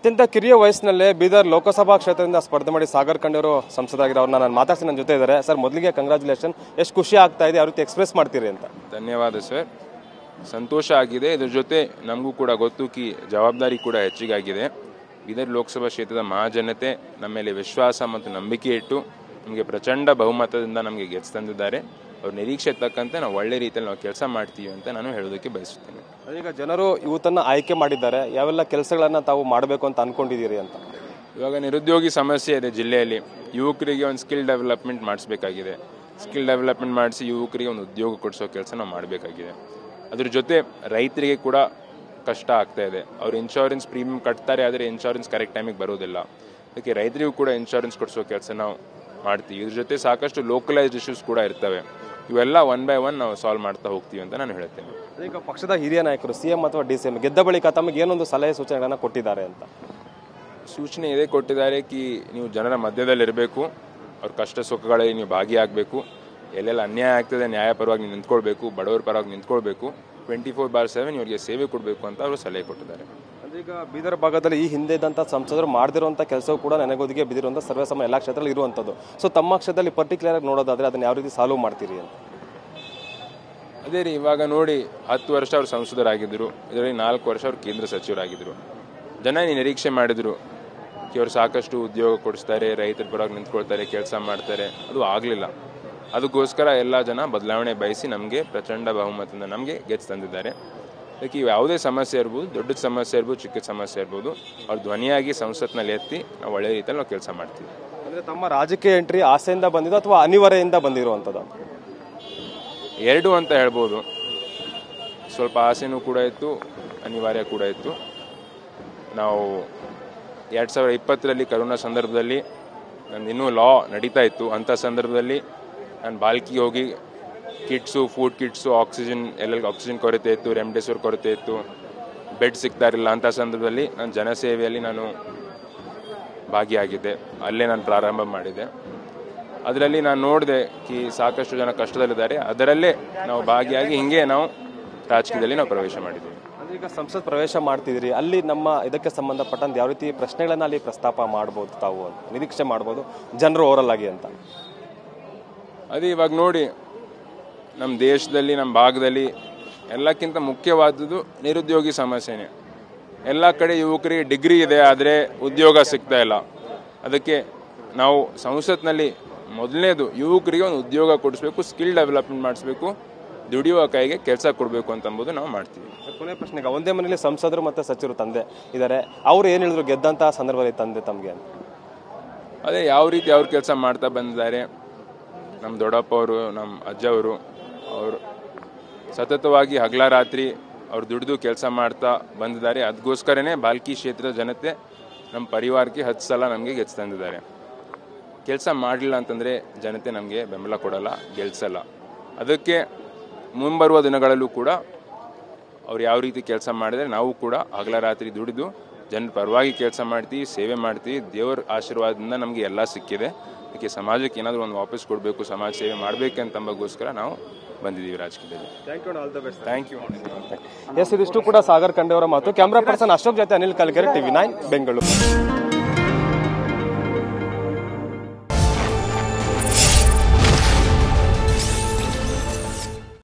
ಅತ್ಯಂತ ಕಿರಿಯ ವಯಸ್ಸಿನಲ್ಲೇ ಬೀದರ್ ಲೋಕಸಭಾ ಕ್ಷೇತ್ರದಿಂದ ಸ್ಪರ್ಧೆ ಮಾಡಿ ಸಾಗರ್ ಖಂಡೇರು ಸಂಸದರಾಗಿರೋರನ್ನ ನಾನು ಮಾತಾಡ್ಸಿ ನನ್ನ ಜೊತೆ ಇದ್ದಾರೆ. ಸರ್, ಮೊದಲಿಗೆ ಕಂಗ್ರಾಚುಲೇಷನ್. ಎಷ್ಟು ಖುಷಿ ಆಗ್ತಾ ಇದೆ, ಯಾವ ರೀತಿ ಎಕ್ಸ್ಪ್ರೆಸ್ ಮಾಡ್ತೀರಿ ಅಂತ? ಧನ್ಯವಾದ ಸರ್, ಸಂತೋಷ ಆಗಿದೆ. ಇದ್ರ ಜೊತೆ ನಮಗೂ ಕೂಡ ಗೊತ್ತು ಕಿ ಜವಾಬ್ದಾರಿ ಕೂಡ ಹೆಚ್ಚಿಗಾಗಿದೆ. ಬೀದರ್ ಲೋಕಸಭಾ ಕ್ಷೇತ್ರದ ಮಹಾಜನತೆ ನಮ್ಮ ಮೇಲೆ ವಿಶ್ವಾಸ ಮತ್ತು ನಂಬಿಕೆ ಇಟ್ಟು ನಮಗೆ ಪ್ರಚಂಡ ಬಹುಮತದಿಂದ ನಮಗೆ ಗೆಲ್ಸ್ ತಂದಿದ್ದಾರೆ. ಅವ್ರ ನಿರೀಕ್ಷೆ ತಕ್ಕಂತೆ ನಾವು ಒಳ್ಳೆ ರೀತಿಯಲ್ಲಿ ನಾವು ಕೆಲಸ ಮಾಡ್ತೀವಿ ಅಂತ ನಾನು ಹೇಳೋದಕ್ಕೆ ಬಯಸುತ್ತೇನೆ. ಈಗ ಜನರು ಯೂತನ್ನ ಆಯ್ಕೆ ಮಾಡಿದ್ದಾರೆ, ಯಾವೆಲ್ಲ ಕೆಲಸಗಳನ್ನ ತಾವು ಮಾಡಬೇಕು ಅಂತ ಅನ್ಕೊಂಡಿದ್ದೀರಿ ಅಂತ? ಇವಾಗ ನಿರುದ್ಯೋಗಿ ಸಮಸ್ಯೆ ಇದೆ ಜಿಲ್ಲೆಯಲ್ಲಿ. ಯುವಕರಿಗೆ ಒಂದು ಸ್ಕಿಲ್ ಡೆವಲಪ್ಮೆಂಟ್ ಮಾಡಿಸ್ಬೇಕಾಗಿದೆ. ಸ್ಕಿಲ್ ಡೆವಲಪ್ಮೆಂಟ್ ಮಾಡಿಸಿ ಯುವಕರಿಗೆ ಒಂದು ಉದ್ಯೋಗ ಕೊಡಿಸೋ ಕೆಲಸ ನಾವು ಮಾಡಬೇಕಾಗಿದೆ. ಅದ್ರ ಜೊತೆ ರೈತರಿಗೆ ಕೂಡ ಕಷ್ಟ ಆಗ್ತಾ ಇದೆ. ಅವ್ರು ಇನ್ಶೂರೆನ್ಸ್ ಪ್ರೀಮಿಯಂ ಕಟ್ತಾರೆ, ಆದರೆ ಇನ್ಶೂರೆನ್ಸ್ ಕರೆಕ್ಟ್ ಟೈಮಿಗೆ ಬರೋದಿಲ್ಲ. ಅದಕ್ಕೆ ರೈತರಿಗೂ ಕೂಡ ಇನ್ಶೂರೆನ್ಸ್ ಕೊಡಿಸೋ ಕೆಲಸ ನಾವು ಮಾಡ್ತೀವಿ. ಇದ್ರ ಜೊತೆ ಸಾಕಷ್ಟು ಲೋಕಲೈಸ್ಡ್ ಇಶ್ಯೂಸ್ ಕೂಡ ಇರ್ತವೆ. ಇವೆಲ್ಲ ಒನ್ ಬೈ ಒನ್ ನಾವು ಸಾಲ್ವ್ ಮಾಡ್ತಾ ಹೋಗ್ತೀವಿ ಅಂತ ನಾನು ಹೇಳ್ತೇನೆ. ಈಗ ಪಕ್ಷದ ಹಿರಿಯ ನಾಯಕರು ಸಿಎಂ ಅಥವಾ ಡಿ.ಸಿ.ಎಂ ಗೆದ್ದ ಬಳಿಕ ತಮಗೆ ಏನೊಂದು ಸಲಹೆ ಸೂಚನೆಗಳನ್ನು ಕೊಟ್ಟಿದ್ದಾರೆ ಅಂತ? ಸೂಚನೆ ಇದೇ ಕೊಟ್ಟಿದ್ದಾರೆ ಕಿ ನೀವು ಜನರ ಮಧ್ಯದಲ್ಲಿರಬೇಕು, ಅವ್ರ ಕಷ್ಟ ಸುಖಗಳಲ್ಲಿ ನೀವು ಭಾಗಿಯಾಗಬೇಕು, ಎಲ್ಲೆಲ್ಲ ಅನ್ಯಾಯ ಆಗ್ತದೆ ನ್ಯಾಯ ಪರವಾಗಿ ನೀವು ನಿಂತ್ಕೊಳ್ಬೇಕು, ಬಡವರ ಪರವಾಗಿ ನಿಂತ್ಕೊಳ್ಬೇಕು, 24/7 ಇವರಿಗೆ ಸೇವೆ ಕೊಡಬೇಕು ಅಂತ ಅವರು ಸಲಹೆ ಕೊಟ್ಟಿದ್ದಾರೆ. ಈಗ ಬೀದರ್ ಭಾಗದಲ್ಲಿ ಈ ಹಿಂದೆ ಇದ್ದಂಥ ಸಂಸದರು ಮಾಡದಿರುವಂಥ ಕೆಲಸವೂ ಕೂಡ ನನಗೊದಿಗೆ ಬಿದ್ದಿರುವಂಥ ಸರ್ವೇಸಾಮಾನ್ಯ ಎಲ್ಲ ಕ್ಷೇತ್ರದಲ್ಲಿ ಇರುವಂಥದ್ದು. ಸೊ ತಮ್ಮ ಕ್ಷೇತ್ರದಲ್ಲಿ ಪರ್ಟಿಕ್ಯುಲರ್ ಆಗಿ ನೋಡೋದಾದರೆ ಅದನ್ನು ಯಾವ ರೀತಿ ಸಾಲ್ವ್ ಮಾಡ್ತೀರಿ ಅಂತ? ಅದೇ ರೀ, ಇವಾಗ ನೋಡಿ 10 ವರ್ಷ ಅವರು ಸಂಸದರಾಗಿದ್ದರು, ಇದರಲ್ಲಿ 4 ವರ್ಷ ಅವರು ಕೇಂದ್ರ ಸಚಿವರಾಗಿದ್ದರು. ಜನ ನಿರೀಕ್ಷೆ ಮಾಡಿದರು ಕಿ ಅವರು ಸಾಕಷ್ಟು ಉದ್ಯೋಗ ಕೊಡಿಸ್ತಾರೆ, ರೈತರ ಪರವಾಗಿ ನಿಂತ್ಕೊಳ್ತಾರೆ, ಕೆಲಸ ಮಾಡ್ತಾರೆ. ಅದು ಆಗಲಿಲ್ಲ. ಅದಕ್ಕೋಸ್ಕರ ಎಲ್ಲ ಜನ ಬದಲಾವಣೆ ಬಯಸಿ ನಮಗೆ ಪ್ರಚಂಡ ಬಹುಮತದಿಂದ ನಮಗೆ ಗೆದ್ದು ತಂದಿದ್ದಾರೆ. ಅದಕ್ಕೆ ಯಾವುದೇ ಸಮಸ್ಯೆ ಇರ್ಬೋದು, ದೊಡ್ಡ ಸಮಸ್ಯೆ ಇರ್ಬೋದು, ಚಿಕ್ಕ ಸಮಸ್ಯೆ ಇರ್ಬೋದು, ಅವ್ರ ಧ್ವನಿಯಾಗಿ ಸಂಸತ್ನಲ್ಲಿ ಎತ್ತಿ ನಾವು ಒಳ್ಳೆ ರೀತಿಯಲ್ಲಿ ನಾವು ಕೆಲಸ ಮಾಡ್ತೀವಿ. ಅಂದರೆ ತಮ್ಮ ರಾಜಕೀಯ ಎಂಟ್ರಿ ಆಸೆಯಿಂದ ಬಂದಿದ್ದು ಅಥವಾ ಅನಿವಾರ್ಯದಿಂದ ಬಂದಿರುವಂಥದ್ದು? ಎರಡು ಅಂತ ಹೇಳ್ಬೋದು. ಸ್ವಲ್ಪ ಆಸೆನೂ ಕೂಡ ಇತ್ತು, ಅನಿವಾರ್ಯ ಕೂಡ ಇತ್ತು. ನಾವು 2020ರಲ್ಲಿ ಕರೋನಾ ಸಂದರ್ಭದಲ್ಲಿ ನಂದು ಇನ್ನೂ ಲಾ ನಡೀತಾ ಇತ್ತು. ಅಂಥ ಸಂದರ್ಭದಲ್ಲಿ ನಾನು ಬಾಲ್ಕಿಗೆ ಹೋಗಿ ಕಿಟ್ಸು, ಫುಡ್ ಕಿಟ್ಸು, ಆಕ್ಸಿಜನ್, ಎಲ್ಲೆಲ್ಲಿ ಆಕ್ಸಿಜನ್ ಕೊರತೆ ಇತ್ತು, ರೆಮ್ಡೆಸಿವಿರ್ ಕೊರತೆ ಇತ್ತು, ಬೆಡ್ ಸಿಗ್ತಾ ಇರಲಿಲ್ಲ. ಅಂಥ ಸಂದರ್ಭದಲ್ಲಿ ನಾನು ಜನಸೇವೆಯಲ್ಲಿ ನಾನು ಭಾಗಿಯಾಗಿದ್ದೆ. ಅಲ್ಲೇ ನಾನು ಪ್ರಾರಂಭ ಮಾಡಿದೆ. ಅದರಲ್ಲಿ ನಾನು ನೋಡಿದೆ ಕಿ ಸಾಕಷ್ಟು ಜನ ಕಷ್ಟದಲ್ಲಿದ್ದಾರೆ. ಅದರಲ್ಲೇ ನಾವು ಭಾಗಿಯಾಗಿ ಹಿಂಗೆ ನಾವು ರಾಜಕೀಯದಲ್ಲಿ ನಾವು ಪ್ರವೇಶ ಮಾಡಿದ್ದೀವಿ. ಈಗ ಸಂಸತ್ ಪ್ರವೇಶ ಮಾಡ್ತಿದ್ದೀರಿ, ಅಲ್ಲಿ ನಮ್ಮ ಇದಕ್ಕೆ ಸಂಬಂಧಪಟ್ಟಂತೆ ಯಾವ ರೀತಿ ಪ್ರಶ್ನೆಗಳನ್ನು ಅಲ್ಲಿ ಪ್ರಸ್ತಾಪ ಮಾಡ್ಬೋದು ತಾವು ಅಂತ ನಿರೀಕ್ಷೆ ಮಾಡ್ಬೋದು ಜನರು ಓವರಲ್ ಆಗಿ ಅಂತ? ಅದೇ ಇವಾಗ ನೋಡಿ, ನಮ್ಮ ದೇಶದಲ್ಲಿ, ನಮ್ಮ ಭಾಗದಲ್ಲಿ ಎಲ್ಲಕ್ಕಿಂತ ಮುಖ್ಯವಾದದ್ದು ನಿರುದ್ಯೋಗಿ ಸಮಸ್ಯೆನೇ. ಎಲ್ಲ ಕಡೆ ಯುವಕರಿಗೆ ಡಿಗ್ರಿ ಇದೆ, ಆದರೆ ಉದ್ಯೋಗ ಸಿಗ್ತಾ ಇಲ್ಲ. ಅದಕ್ಕೆ ನಾವು ಸಂಸತ್ನಲ್ಲಿ ಮೊದಲನೇದು ಯುವಕರಿಗೆ ಒಂದು ಉದ್ಯೋಗ ಕೊಡಿಸ್ಬೇಕು, ಸ್ಕಿಲ್ ಡೆವಲಪ್ಮೆಂಟ್ ಮಾಡಿಸ್ಬೇಕು, ದುಡಿಯುವ ಕೈಗೆ ಕೆಲಸ ಕೊಡಬೇಕು ಅಂತಂಬುದು ನಾವು ಮಾಡ್ತೀವಿ. ಕೊನೆ ಪ್ರಶ್ನೆಗೆ, ಒಂದೇ ಮನೆಯಲ್ಲಿ ಸಂಸದರು ಮತ್ತು ಸಚಿವರು ತಂದೆ ಇದ್ದಾರೆ, ಅವ್ರು ಏನು ಹೇಳಿದ್ರು ಗೆದ್ದಂತಹ ಸಂದರ್ಭದಲ್ಲಿ ತಂದೆ ತಮಗೆ ಅಂತ? ಅದೇ ಯಾವ ರೀತಿ ಅವ್ರು ಕೆಲಸ ಮಾಡ್ತಾ ಬಂದಿದ್ದಾರೆ. ನಮ್ಮ ದೊಡ್ಡಪ್ಪ ಅವರು, ನಮ್ಮ ಅಜ್ಜವರು, ಅವರು ಸತತವಾಗಿ ಹಗಲ ರಾತ್ರಿ ಅವ್ರು ದುಡಿದು ಕೆಲಸ ಮಾಡ್ತಾ ಬಂದಿದ್ದಾರೆ. ಅದಕ್ಕೋಸ್ಕರನೇ ಬಾಲ್ಕಿ ಕ್ಷೇತ್ರದ ಜನತೆ ನಮ್ಮ ಪರಿವಾರಕ್ಕೆ 10 ಸಲ ನಮಗೆ ಗೆಲ್ಸ್ ತಂದಿದ್ದಾರೆ. ಕೆಲಸ ಮಾಡಲಿಲ್ಲ ಅಂತಂದರೆ ಜನತೆ ನಮಗೆ ಬೆಂಬಲ ಕೊಡಲ್ಲ, ಗೆಲ್ಸಲ್ಲ. ಅದಕ್ಕೆ ಮುಂಬರುವ ದಿನಗಳಲ್ಲೂ ಕೂಡ ಅವ್ರು ಯಾವ ರೀತಿ ಕೆಲಸ ಮಾಡಿದರೆ ನಾವು ಕೂಡ ಹಗಲ ರಾತ್ರಿ ದುಡಿದು ಜನರ ಪರವಾಗಿ ಕೆಲಸ ಮಾಡ್ತೀವಿ, ಸೇವೆ ಮಾಡ್ತೀವಿ. ದೇವರ ಆಶೀರ್ವಾದದಿಂದ ನಮಗೆ ಎಲ್ಲ ಸಿಕ್ಕಿದೆ. ಅದಕ್ಕೆ ಸಮಾಜಕ್ಕೆ ಏನಾದರೂ ಒಂದು ವಾಪಸ್ ಕೊಡಬೇಕು, ಸಮಾಜ ಸೇವೆ ಮಾಡಬೇಕಂತಂಬಗೋಸ್ಕರ ನಾವು ಬಂದಿದ್ದೀವಿ ರಾಜಕೀಯದಲ್ಲಿ. Thank you. ಎಸ್, ಇದಿಷ್ಟು ಕೂಡ ಸಾಗರ್ ಖಂಡೇಯವರ ಮಾತು. ಕ್ಯಾಮ್ರಾ ಪರ್ಸನ್ ಅಶೋಕ್ ಜೊತೆ ಅನಿಲ್ ಕಲ್ಗೆರೆ, TV9 ಬೆಂಗಳೂರು.